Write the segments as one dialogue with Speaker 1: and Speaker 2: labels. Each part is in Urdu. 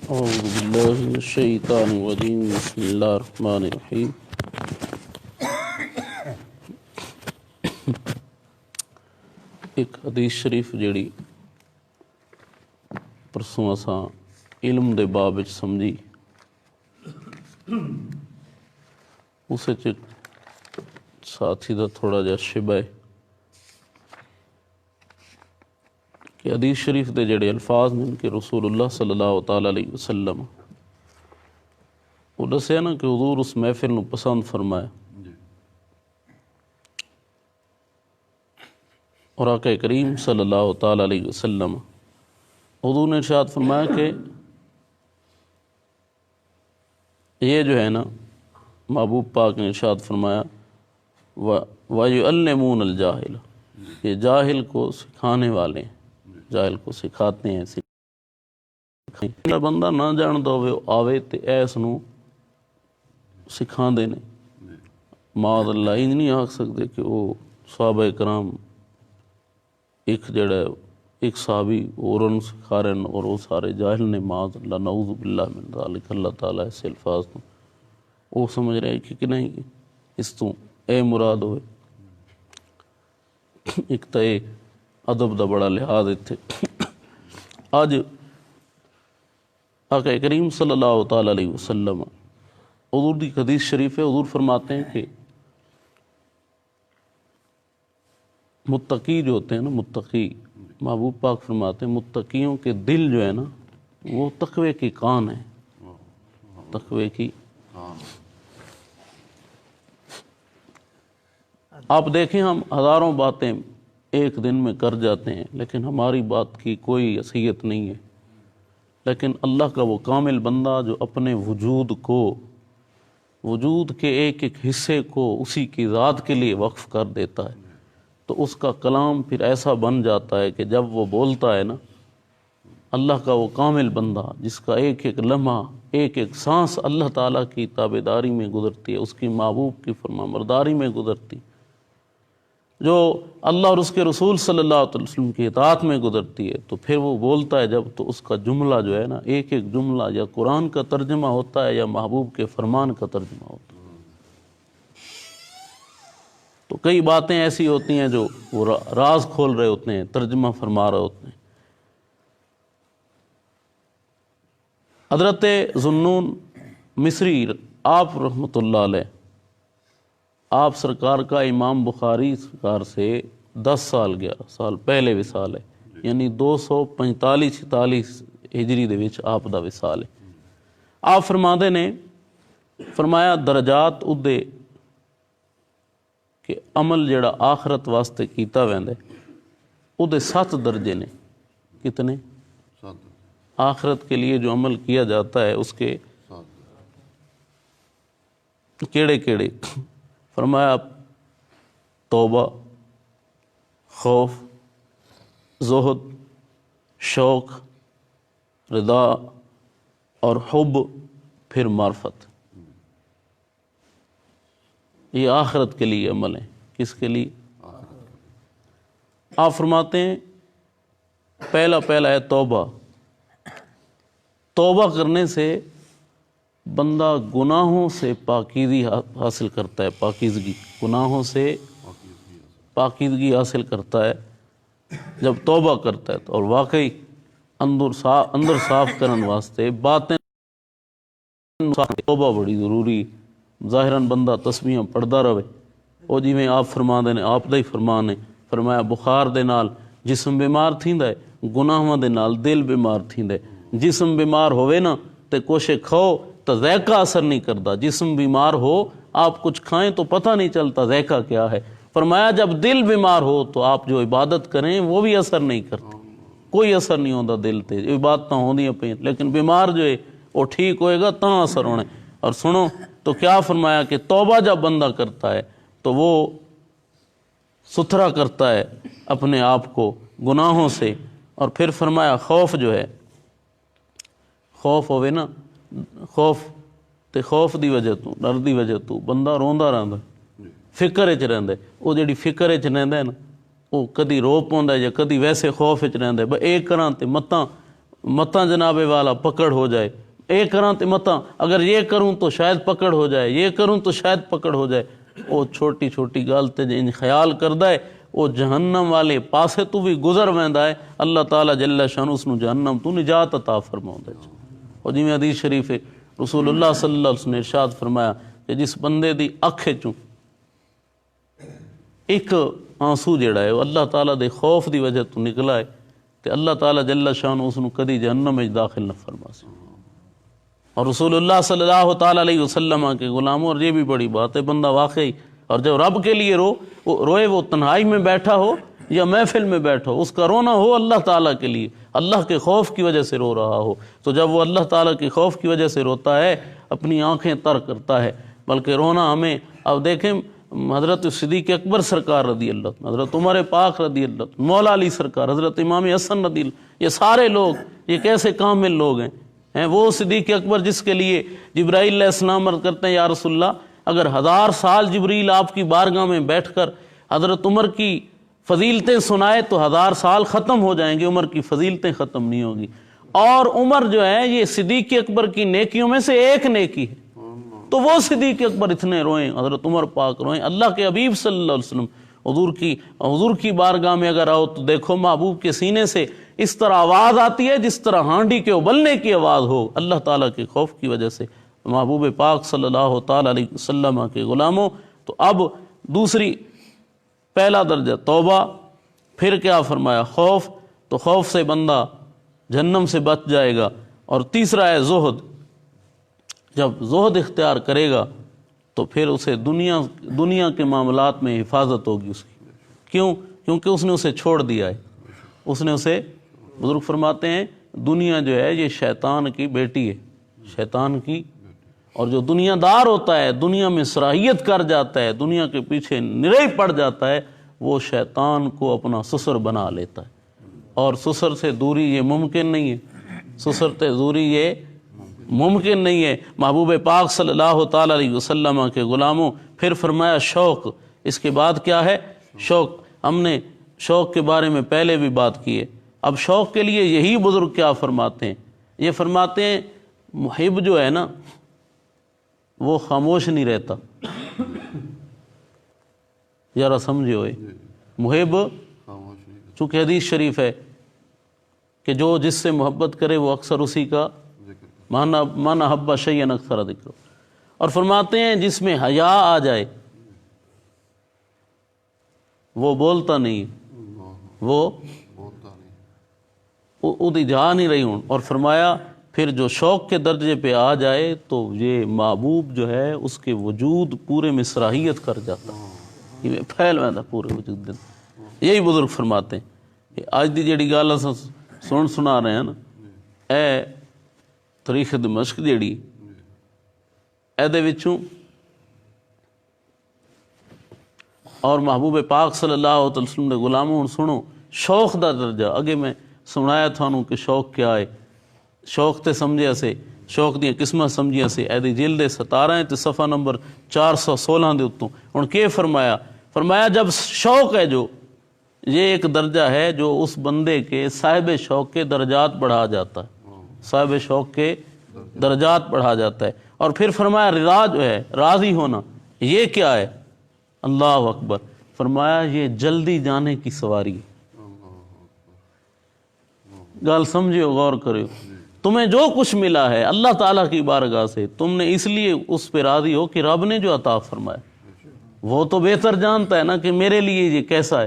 Speaker 1: اعوذ باللہ من الشیطان الرجیم بسم اللہ الرحمن الرحیم ایک حدیث شریف جیڑی پرسوں اساں علم دے باب وچ سمجھی اس وچ ساتھی دا تھوڑا جا شبہ ہے کہ حدیث شریف دے جڑے الفاظ نے کہ رسول اللہ صلی اللہ تعالیٰ علیہ وسلم وہ دسیا نا کہ حضور اس محفل نو پسند فرمایا اور آقا کریم صلی اللہ تعالیٰ علیہ وسلم حضور نے ارشاد فرمایا کہ یہ جو ہے نا محبوب پاک نے ارشاد فرمایا وَيُعَلِّمُونَ الْجَاهِلَ یہ جاہل کو سکھانے والے ہیں، جاہل کو سکھاتے ہیں۔ سکھانے بندہ نہ جانتا ہوئے آوے تے ایس نو سکھا دینے معاذ اللہ ہی نہیں آکھ سکتے کہ وہ صحابہ کرام ایک جڑا ایک صحابی اور ان سکھا رہے ہیں اور وہ سارے جاہل نے معاذ اللہ نعوذ باللہ من ذالک۔ اللہ تعالیٰ ایسے الفاظ تو وہ سمجھ رہے ہیں کہ نہیں اس تو اے مراد ہوئے ایک تو اے ادب دا بڑا لحاظ اتھے۔ آج آقا کریم صلی اللہ تعالیٰ علیہ وسلم حضور دی حدیث شریف ہے، حضور فرماتے ہیں کہ متقی جو ہوتے ہیں نا، متقی محبوب پاک فرماتے ہیں متقیوں کے دل جو ہے نا وہ تقوی کی کان ہے، تقوی کی۔ آپ دیکھیں ہم ہزاروں باتیں ایک دن میں کر جاتے ہیں لیکن ہماری بات کی کوئی حیثیت نہیں ہے، لیکن اللہ کا وہ کامل بندہ جو اپنے وجود کو، وجود کے ایک ایک حصے کو اسی کی ذات کے لیے وقف کر دیتا ہے تو اس کا کلام پھر ایسا بن جاتا ہے کہ جب وہ بولتا ہے نا، اللہ کا وہ کامل بندہ جس کا ایک ایک لمحہ ایک ایک سانس اللہ تعالیٰ کی تابعداری میں گزرتی ہے، اس کی محبوب کی فرمانبرداری میں گزرتی، جو اللہ اور اس کے رسول صلی اللہ علیہ وسلم کی اطاعت میں گزرتی ہے، تو پھر وہ بولتا ہے جب تو اس کا جملہ جو ہے نا ایک ایک جملہ یا قرآن کا ترجمہ ہوتا ہے یا محبوب کے فرمان کا ترجمہ ہوتا ہے۔ تو کئی باتیں ایسی ہوتی ہیں جو وہ راز کھول رہے ہوتے ہیں، ترجمہ فرما رہے ہوتے ہیں۔ حضرت ذوالنون مصری آپ رحمۃ اللہ علیہ، آپ سرکار کا امام بخاری سرکار سے 10 سال 11 سال پہلے وصال ہے، یعنی 245-46 ہجری دے وچ آپ دا وصال ہے۔ آپ فرماندے نے فرمایا درجات ادے کہ عمل جڑا آخرت واسطے کیتا ویندے ادے 7 درجے نے۔ کتنے؟ آخرت کے لیے جو عمل کیا جاتا ہے اس کے کیڑے کیڑے؟ فرمایا توبہ، خوف، زہد، شوق، رضا اور حب، پھر معرفت۔ یہ آخرت کے لیے عمل ہے۔ کس کے لیے؟ آپ فرماتے ہیں پہلا ہے توبہ۔ توبہ کرنے سے بندہ گناہوں سے پاکیزگی حاصل کرتا ہے، پاکیزگی، گناہوں سے پاکیزگی حاصل کرتا ہے جب توبہ کرتا ہے۔ اور واقعی اندر صاف کرن واسطے باتیں توبہ بڑی ضروری۔ ظاہراً بندہ تسبیحاں پڑھدا رہے، وہ جی میں آپ فرماندے نے، آپ دا ہی فرمان ہے، فرمایا بخار دے نال جسم بیمار تھیندا ہے، گناہاں دے نال دل بیمار تھیندا ہے۔ جسم بیمار ہوئے نا تے کچھ کھاؤ تو ذائقہ اثر نہیں کرتا، جسم بیمار ہو آپ کچھ کھائیں تو پتہ نہیں چلتا ذائقہ کیا ہے۔ فرمایا جب دل بیمار ہو تو آپ جو عبادت کریں وہ بھی اثر نہیں کرتی، کوئی اثر نہیں ہوتا دل تے، عبادتاں ہوندیاں پئیں، لیکن بیمار جو ہے وہ ٹھیک ہوئے گا تاں اثر ہونے۔ اور سنو تو کیا فرمایا کہ توبہ جب بندہ کرتا ہے تو وہ ستھرا کرتا ہے اپنے آپ کو گناہوں سے۔ اور پھر فرمایا خوف جو ہے، خوف ہوئے نا، خوف دی وجہ تو، ڈر دی وجہ تو بندہ روندا رہندا، فکر وچ رہندا ہے۔ وہ جڑی فکر وچ رہندا ہے نا وہ کدی رو پوندا ہے یا کدی ویسے خوف وچ رہندا ہے، اے کراں تے متاں متاں جناب والا پکڑ ہو جائے، اے کراں تے متاں اگر یہ کروں تو شاید پکڑ ہو جائے، یہ کروں تو شاید پکڑ ہو جائے، وہ چھوٹی چھوٹی گل تے جے خیال کردا ہے وہ جہنم والے پاسے تو بھی گزر ویندا ہے، اللہ تعالیٰ جل شانہ اس نو جہنم تو نجات عطا فرماوندا ہے۔ اور جویں حدیث شریف ہے رسول اللہ صلی اللہ علیہ وسلم نے ارشاد فرمایا کہ جس بندے دی اکھ چوں ایک آنسو جڑا ہے وہ اللہ تعالیٰ دے خوف دی وجہ تو نکلا ہے تے اللہ تعالیٰ جل شانہ اس نو کدی جہنم وچ داخل نہ فرما سی۔ اور رسول اللہ صلی اللہ تعالیٰ علیہ وسلم کے غلاموں، اور یہ بھی بڑی بات ہے، بندہ واقعی اور جب رب کے لیے روئے، وہ تنہائی میں بیٹھا ہو یا محفل میں بیٹھا ہو، اس کا رونا ہو اللہ تعالیٰ کے لیے، اللہ کے خوف کی وجہ سے رو رہا ہو، تو جب وہ اللہ تعالیٰ کے خوف کی وجہ سے روتا ہے اپنی آنکھیں تر کرتا ہے، بلکہ رونا ہمیں اب دیکھیں حضرت صدیق اکبر سرکار رضی اللہ عنہ، حضرت عمر پاک رضی اللہ عنہ، مولا علی سرکار، حضرت امام حسن رضی اللہ، یہ سارے لوگ یہ کیسے کامل لوگ ہیں، وہ صدیق اکبر جس کے لیے جبرائیل علیہ السلام عرض کرتے ہیں یا رسول اللہ اگر 1000 سال جبریل آپ کی بارگاہ میں بیٹھ کر حضرت عمر کی فضیلتیں سنائے تو 1000 سال ختم ہو جائیں گے، عمر کی فضیلتیں ختم نہیں ہوگی، اور عمر جو ہے یہ صدیق اکبر کی نیکیوں میں سے ایک نیکی ہے، تو وہ صدیق اکبر اتنے روئیں، حضرت عمر پاک روئیں۔ اللہ کے حبیب صلی اللہ علیہ وسلم حضور کی بارگاہ میں اگر آؤ تو دیکھو محبوب کے سینے سے اس طرح آواز آتی ہے جس طرح ہانڈی کے ابلنے کی آواز ہو، اللہ تعالیٰ کے خوف کی وجہ سے۔ محبوب پاک صلی اللہ تعالیٰ علیہ وسلم کے غلاموں، تو اب دوسری پہلا درجہ توبہ، پھر کیا فرمایا خوف، تو خوف سے بندہ جہنم سے بچ جائے گا، اور تیسرا ہے زہد، جب زہد اختیار کرے گا تو پھر اسے دنیا کے معاملات میں حفاظت ہوگی اس کی، کیوں؟ کیونکہ اس نے اسے چھوڑ دیا ہے، اس نے اسے، بزرگ فرماتے ہیں دنیا جو ہے یہ شیطان کی بیٹی ہے، شیطان کی، اور جو دنیا دار ہوتا ہے، دنیا میں صلاحیت کر جاتا ہے، دنیا کے پیچھے نرے پڑ جاتا ہے، وہ شیطان کو اپنا سسر بنا لیتا ہے، اور سسر سے دوری یہ ممکن نہیں ہے، سسر سے دوری یہ ممکن نہیں ہے۔ محبوب پاک صلی اللہ تعالیٰ علیہ وسلم کے غلاموں، پھر فرمایا شوق، اس کے بعد کیا ہے شوق، ہم نے شوق کے بارے میں پہلے بھی بات کی ہے، اب شوق کے لیے یہی بزرگ کیا فرماتے ہیں، یہ فرماتے ہیں محب جو ہے نا وہ خاموش نہیں رہتا، ذرا سمجھے ہوئے، محب چونکہ حدیث شریف ہے کہ جو جس سے محبت کرے وہ اکثر اسی کا مانا حبا شیئن اکثر ذکر، اور فرماتے ہیں جس میں حیا آ جائے وہ بولتا نہیں، وہ ادھی جا نہیں رہی ہوں، اور فرمایا پھر جو شوق کے درجے پہ آ جائے تو یہ محبوب جو ہے اس کے وجود پورے میں صلاحیت کر جاتا ہے، یہ پھیل ویندا پورے وجود دن، یہی بزرگ فرماتے ہیں۔ آج دی جڑی گل اساں سنا رہے ہیں نا، اے تاریخ دمشق جیڑی اے دے وچوں اور محبوب پاک صلی اللہ علیہ وسلم دے غلاموں ہن سنو شوق دا درجہ، اگے میں سنایا تھانوں کہ شوق کیا ہے، شوق تے سمجھیا سے، شوق دیاں قسماں سمجھیا سے، اے دی جلد 17 تے صفحہ نمبر 416 دے اتوں ہن کی فرمایا جب شوق ہے جو یہ ایک درجہ ہے جو اس بندے کے صاحب شوق کے درجات بڑھا جاتا ہے، صاحب شوق کے درجات بڑھا جاتا ہے، اور پھر فرمایا رضا جو ہے راضی ہونا، یہ کیا ہے، اللہ اکبر، فرمایا یہ جلدی جانے کی سواری ہے، گال سمجھو غور کرو، تمہیں جو کچھ ملا ہے اللہ تعالیٰ کی بارگاہ سے تم نے اس لیے اس پہ راضی ہو کہ رب نے جو عطا فرمایا وہ تو بہتر جانتا ہے نا کہ میرے لیے یہ کیسا ہے،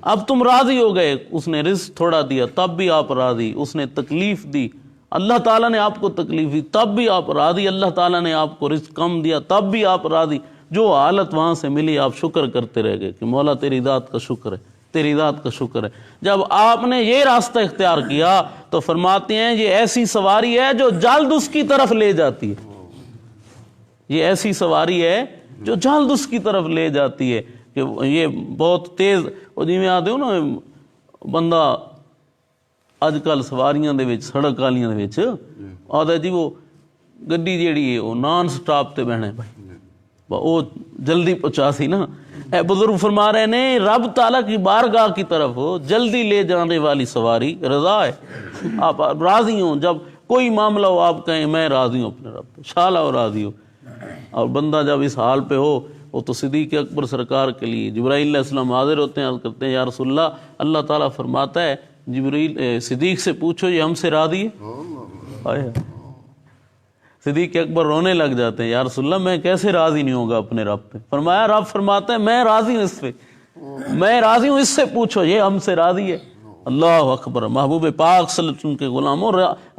Speaker 1: اب تم راضی ہو گئے، اس نے رزق تھوڑا دیا تب بھی آپ راضی، اس نے تکلیف دی، اللہ تعالیٰ نے آپ کو تکلیف دی تب بھی آپ راضی، اللہ تعالیٰ نے آپ کو رزق کم دیا تب بھی آپ راضی، جو حالت وہاں سے ملی آپ شکر کرتے رہ گئے کہ مولا تیری ذات کا شکر ہے، تیری ذات کا شکر ہے۔ جب آپ نے یہ راستہ اختیار کیا تو فرماتے ہیں یہ ایسی سواری ہے جو جلد اس کی طرف لے جاتی ہے، یہ ایسی سواری ہے جو جلد اس کی طرف لے جاتی ہے کہ یہ بہت تیز، اور جی میں آتے ہو نا بندہ اج کل سواریاں دے وچ سڑک والیاں دے وچ آتا جی وہ گڈی جیڑی ہے وہ نان سٹاپ تے بہنا ہے بھائی وہ جلدی پہنچا سی نا، اے بزرگ فرما رہے ہیں رب تعالیٰ کی بارگاہ کی طرف ہو جلدی لے جانے والی سواری رضا ہے. آپ راضی ہوں، جب کوئی معاملہ ہو آپ کہیں میں راضی ہوں اپنے رب پہ، شالا ہو راضی ہو. اور بندہ جب اس حال پہ ہو، وہ تو صدیق اکبر سرکار کے لیے جبرائیل علیہ السلام حاضر ہوتے ہیں، عرض کرتے ہیں یا رسول اللہ، اللہ تعالیٰ فرماتا ہے جبرائیل صدیق سے پوچھو یہ ہم سے راضی ہے. صدیق اکبر رونے لگ جاتے ہیں، یا رسول اللہ میں کیسے راضی نہیں ہوگا اپنے رب پہ. فرمایا رب فرماتا ہے میں راضی ہوں اس پہ، میں راضی ہوں، اس سے پوچھو یہ ہم سے راضی ہے. اللہ اکبر. محبوب پاک صلی اللہ علیہ وسلم کے غلاموں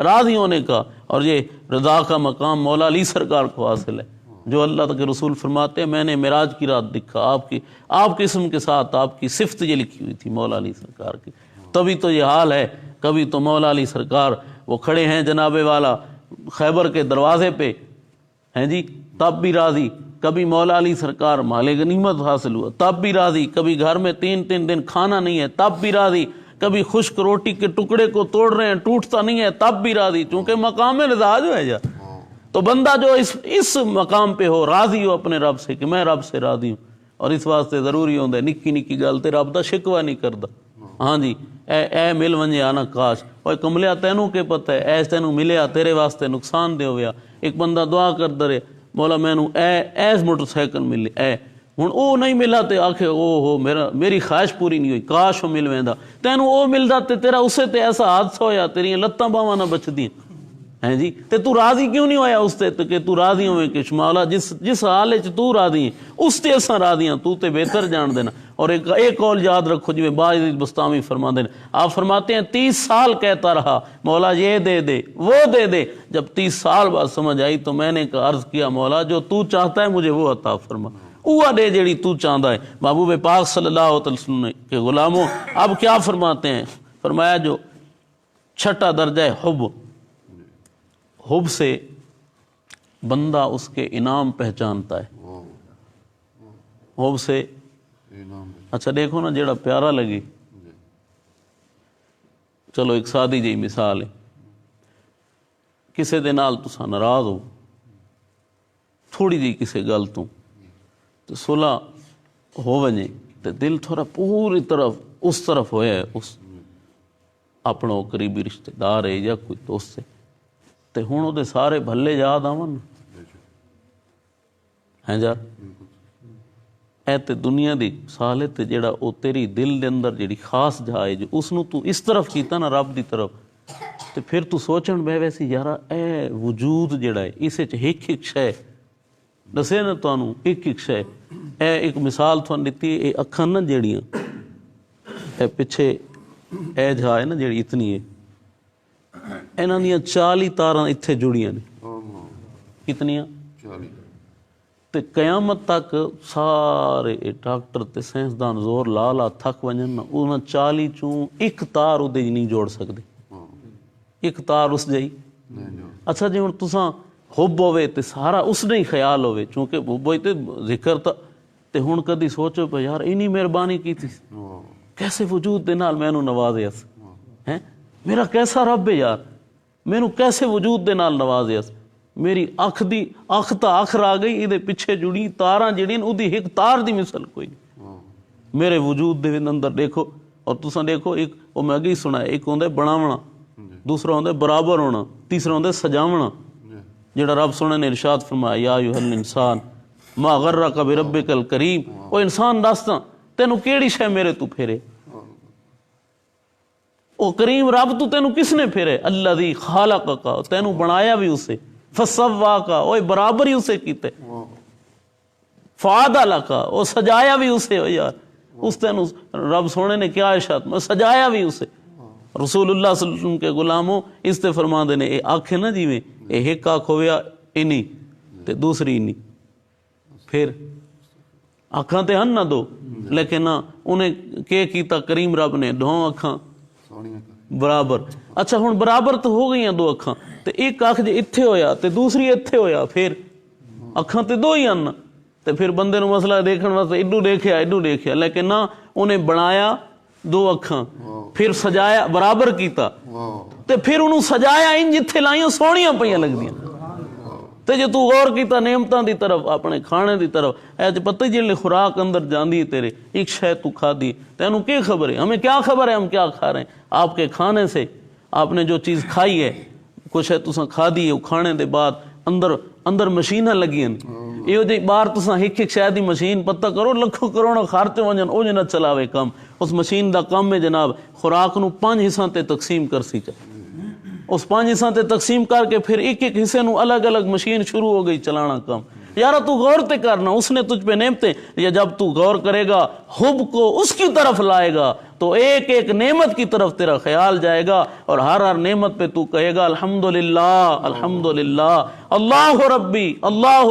Speaker 1: راضی ہونے کا اور یہ رضا کا مقام مولا علی سرکار کو حاصل ہے. جو اللہ کے رسول فرماتے ہیں میں نے معراج کی رات دیکھا، آپ کے اسم کے ساتھ آپ کی صفت یہ لکھی ہوئی تھی مولا علی سرکار کی. تبھی تو یہ حال ہے. کبھی تو مولا علی سرکار وہ کھڑے ہیں جناب والا خیبر کے دروازے پہ ہیں جی، تب بھی راضی. کبھی مولا علی سرکار مال غنیمت حاصل ہوا تب بھی راضی. کبھی گھر میں 3 دن کھانا نہیں ہے تب بھی راضی. کبھی خشک روٹی کے ٹکڑے کو توڑ رہے ہیں ٹوٹتا نہیں ہے تب بھی راضی. چونکہ مقام رضا جو ہے یار، تو بندہ جو اس مقام پہ ہو، راضی ہو اپنے رب سے کہ میں رب سے راضی ہوں. اور اس واسطے ضروری ہوتا ہے نکی نکی گل تے رب دا شکوہ نہیں کردا. ہاں جی اے مل ونجے آنا کاش، اوے کملیا تینوں کے پتہ ہے ایس تینوں ملیا تیرے واسطے نقصان دے ہویا. ایک بندہ دعا کردا رہے مولا مینوں ایس موٹر سائیکل ملے ہن او نہیں ملا تے آکھے او ہو میری خواہش پوری نہیں ہوئی، کاش وہ مل ویندا. تینوں او ملدا تے تیرا اسے تے ایسا حادثہ ہویا تیریاں لتاں باواں نہ بچدیاں ہیں جی. تے تو راضی کیوں نہیں ہویا اس تے کہ تو راضی ہوئے کہ مولا جس حال وچ تو راضی ہے اس تے اساں راضی ہاں، تو تے بہتر جان دینا. اور ایک قول یاد رکھو جی باعث بستامی فرما دیں، آپ فرماتے ہیں 30 سال کہتا رہا مولا یہ دے دے وہ دے دے. جب 30 سال بعد سمجھ آئی تو میں نے عرض کیا مولا جو تو چاہتا ہے مجھے وہ عطا فرما، اوہ دے جیڑی تو چاہتا ہے. محبوب پاک صلی اللہ علیہ وسلم کے غلاموں اب کیا فرماتے ہیں؟ فرمایا جو چھٹا درجہ ہے حب سے بندہ اس کے انعام پہچانتا ہے. حب سے اچھا دیکھو نا جیڑا پیارا لگے. چلو ایک سادی جی مثال ہے، کسے دے نال تساں ناراض ہو تھوڑی جی کسے گل تو صلح ہو ونجے تے دل تھوڑا پوری طرف اس طرف ہویا ہے، اس اپنا قریبی رشتہ دار ہے یا کوئی دوست ہے تے ہن او دے سارے بھلے یاد آون ہیں یار. اے تے دنیا دی سالے تے جیڑا او تیری دل دے اندر جیڑی خاص جا ہے جو اس نو تو اس طرف کیتا نا رب دی طرف، تے پھر تو سوچن بے ویسی یارا اے وجود جیڑا ہے اسے چ ایک شے دسے نا تانوں ایک شے. اے ایک مثال تھوان دتی، اے اکھاں نا جیڑیاں اے پیچھے اے جا ہے نا جیڑی اتنی ہے انہاں دیاں 40 تاراں اتھے جڑیاں نے. کتنیاں؟ 40. تے قیامت تک سارے ڈاکٹر تے سائنسدان زور لا تھک ونجن نا انہاں 40 چوں ایک تار اودے نہیں جوڑ سکدے، ایک تار اس جئی. اچھا جی ہن تساں حب ہوے تے سارا اس نے ہی خیال ہوے چونکہ حب ہوئی تے ذکر تے ہن کدی سوچو پہ یار اینی مہربانی کیتی کیسے وجود دے نال مینوں نوازیا ہیں، میرا کیسا رب ہے یار، مینوں کیسے وجود دے نال نوازیا. میری اکھ تا آخر آ گئی یہ پیچھے جڑی تاراں جڑیاں اودی ایک تار دی مثل کوئی نہیں میرے وجود دے اندر. دیکھو اور تساں دیکھو ایک وہ میں اگے سنا ایک ہوندا بناونا، دوسرا ہوندا برابر ہونا، تیسرا ہوندا سجاونا. جڑا رب سونے نے ارشاد فرمایا یا ایھا الانسان ما غرک بربک الکریم، او انسان دستا تینوں کیڑی شے میرے تو پھیرے، او کریم رب تو تینوں کس نے پھیرے؟ الذی خالقک، تینوں بنایا بھی اسے، فسواک، اوے برابر ہی اسے کیتے، فعدلک، او سجایا بھی اسے. ہو یار اس تینوں رب سونے نے کیا ارشاد میں سجایا بھی اسے. رسول اللہ صلی اللہ علیہ وسلم کے غلاموں اس تے فرما دے نے اے آنکھیں نہ جیویں اے ایک آنکھ ہویا اینی تے دوسری اینی، پھر آنکھاں تے ہن نہ دو لیکن نہ انہیں کہ کیتا کریم رب نے دو آنکھاں برابر. اچھا ہن برابر تو ہو گئی ہیں دو اکھاں تے ایک آنکھ جے اتھے ہویا تے دوسری اتھے ہویا، پھر اکھاں تے دو ہی ہیں تے پھر بندے نو مسئلہ دیکھن واسطے ایڈو دیکھیا لیکن نہ انہیں بنایا دو اکھاں پھر سجایا برابر کیتا تے پھر انہوں سجایا ان جتھے لائیاں سونیاں پئیاں لگ دیاں تے جو تو غور کیتا نعمتاں دی طرف اپنے کھانے دی طرف اے تے پتہ جلے خوراک اندر جاندی تیرے ایک شے تو کھا دی تینوں کی خبر ہے؟ ہمیں کیا خبر ہے ہم کیا کھا رہے ہیں؟ آپ کے کھانے سے آپ نے جو چیز کھائی ہے کچھ ہے تساں کھا دی ہے، وہ کھانے دے بعد اندر مشیناں لگی ہیں، یہ جی بار تساں ایک شے دی مشین پتہ کرو لکھوں کروڑوں خرچ ونجن او جنہ چلاوے کم، اس مشین دا کم ہے جناب خوراک نو 5 حصوں تے تقسیم کر سی چا، اس 5 حصوں تے تقسیم کر کے پھر ایک حصے نو الگ الگ مشین شروع ہو گئی چلانا کم۔ یارا تو غور تے کرنا، اس نے تجھ پہ نعمتیں، یا جب تو غور کرے گا حب کو اس کی طرف لائے گا تو ایک ایک نعمت کی طرف تیرا خیال جائے گا، اور ہر نعمت پہ تو کہے گا الحمدللہ الحمدللہ اللہ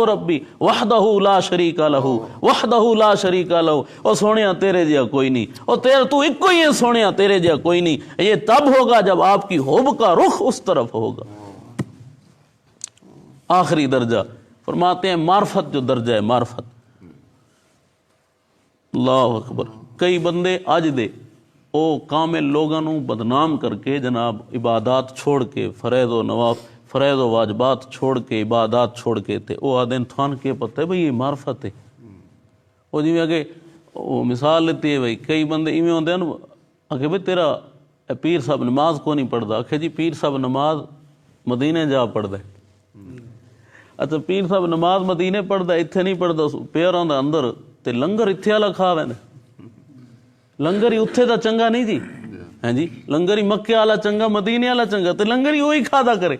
Speaker 1: ربی وحدہ لا شریک لہ وحدہ لا شریک لہ۔ او سونیا تیرے جیا کوئی نہیں، او تیرے تو ایک ہی ہے سونیا تیرے جیا کوئی نہیں۔ یہ تب ہوگا جب آپ کی حب کا رخ اس طرف ہوگا۔ آخری درجہ فرماتے ہیں معرفت، جو درجہ ہے معرفت، اللہ اکبر۔ کئی بندے اج دے او کامل لوگاں نو بدنام کر کے جناب عبادات چھوڑ کے فرائض و واجبات چھوڑ کے عبادات چھوڑ کے تے او آدھیں تھان کے پتہ ہے بھئی یہ معرفت ہے۔ او جی میں آگے وہ مثال لیتی ہے بھئی کئی بندے ایویں ہوندے ہیں کہ بھئی تیرا پیر صاحب نماز کو نہیں پڑھدا، کہ جی پیر صاحب نماز مدینے جا پڑھدا ہے۔ اچھا پیر صاحب نماز مدینے پڑھدا اتنے نہیں پڑھدا پیراں دا اندر تے لنگر اتنے والا کھا ویندا، لنگر ہی اتھے دا چنگا نہیں جی، ہاں جی لنگر ہی مکے والا چنگا مدینے والا چنگا، تے لنگر ہی وہی کھادا کرے،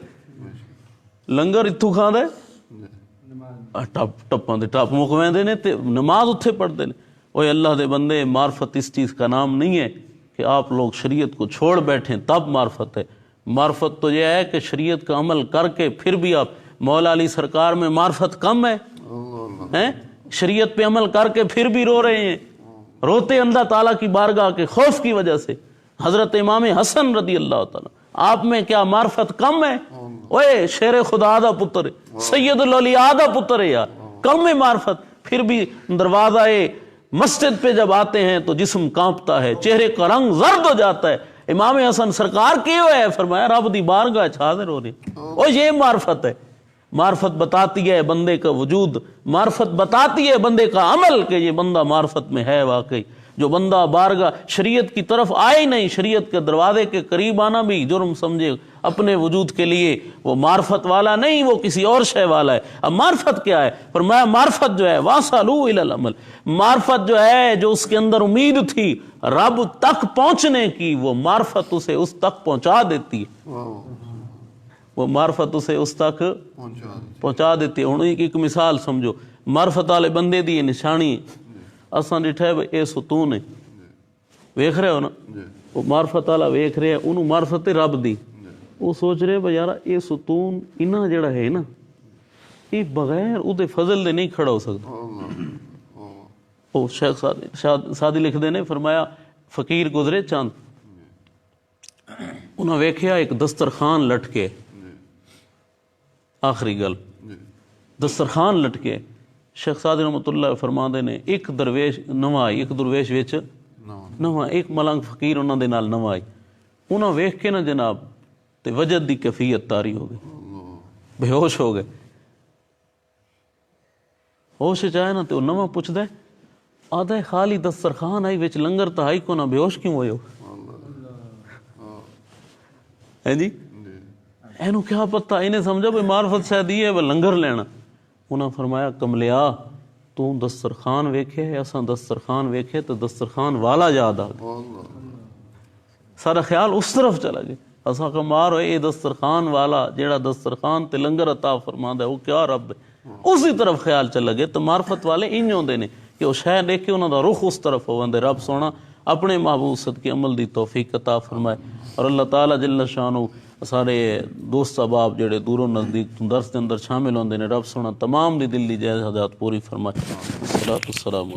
Speaker 1: لنگر اتھوں کھاندا ہے ٹپاں دے ٹپ مک ویندے نے تے نماز اتھے پڑھدے نے۔ اوے اللہ دے بندے معرفت اس چیز کا نام نہیں ہے کہ آپ لوگ شریعت کو چھوڑ بیٹھیں تب معرفت ہے۔ معرفت تو یہ ہے کہ شریعت کا عمل کر کے پھر بھی آپ، مولا علی سرکار میں معرفت کم ہے، شریعت پہ عمل کر کے پھر بھی رو رہے ہیں، روتے اللہ تعالیٰ کی بارگاہ کے خوف کی وجہ سے۔ حضرت امام حسن رضی اللہ تعالیٰ، آپ میں کیا معرفت کم ہے؟ اوے شیر خدا دا پتر ہے، سید الاولیاء دا پتر ہے یار، کم ہے معرفت؟ پھر بھی دروازہ مسجد پہ جب آتے ہیں تو جسم کانپتا ہے، چہرے کا رنگ زرد ہو جاتا ہے۔ امام حسن سرکار کیوں ہے؟ فرمایا رب دی بارگاہ حاضر ہو رہی۔ اور یہ معرفت ہے۔ معرفت بتاتی ہے بندے کا وجود، معرفت بتاتی ہے بندے کا عمل کہ یہ بندہ معرفت میں ہے واقعی۔ جو بندہ بارگاہ شریعت کی طرف آئے نہیں، شریعت کے دروازے کے قریب آنا بھی جرم سمجھے اپنے وجود کے لیے، وہ معرفت والا نہیں، وہ کسی اور شے والا ہے۔ اب معرفت کیا ہے؟ فرمایا معرفت جو ہے واسالو الی العمل، معرفت جو ہے جو اس کے اندر امید تھی رب تک پہنچنے کی، وہ معرفت اسے اس تک پہنچا دیتی ہے، وہ معرفت اسے اس تک پہنچا دیتی ہے۔ ہن ایک مثال سمجھو، معرفت والے بندے دی نشانی اساں ڈٹھا ہے اے ستون ہے، ویکھ رہے ہو نا، وہ معرفت والا ویکھ رہے ہیں انہوں معرفت رب دی، وہ سوچ رہے بھئی یارا اے ستون انہاں جڑا ہے نا یہ بغیر او دے فضل دے نہیں کھڑا ہو سکتا۔ وہ شیخ سادی لکھ دے نے، فرمایا فقیر گزرے چاند، انہاں ویکھیا ایک دسترخوان لٹکے، آخری گل دسترخوان لٹکے، شیخ سعدی رحمۃ اللہ فرما دے نے ایک درویش نواں آئی، ایک درویش وچ نواں، ایک ملنگ فقیر انہاں دے نال نواں آئی، انہاں ویکھ کے نا جناب تے وجد دی کیفیت تاری ہو گئی، بے ہوش ہو گئے۔ ہوش چاہے نا تے وہ نواں پوچھدا ہے آدھا ہے خالی دسترخوان آئی وچ لنگر تا آئی کو نہ، بے ہوش کیوں ہوئے ہو؟ ہے جی اینو کیا پتہ، انہیں سمجھا بھئی معرفت شاید یہ ہے وہ لنگر لینا۔ انہاں فرمایا کملیا تو دسترخوان ویکھے ہے، اساں دسترخوان ویکھے تو دسترخوان والا یاد آ گیا، سارا خیال اس طرف چلا گیا۔ اساں کا مار ہوئے یہ دسترخوان والا جیڑا دسترخوان تے لنگر عطا فرماندا ہے وہ کیا رب ہے، اسی طرف خیال چلا گیا۔ تو معرفت والے انج ہوندے نے کہ وہ شے دیکھے انہاں دا رخ اس طرف ہوندے۔ رب سونا اپنے محبوب صدقے عمل دی توفیق عطا فرمائے، اور اللہ تعالیٰ جل شانہ سارے دوست احباب جڑے دور و نزدیک درس دے اندر شامل ہوندے نے، رب سونا تمام دی دل دی جائز حاجات پوری فرمائے۔ الصلاۃ والسلام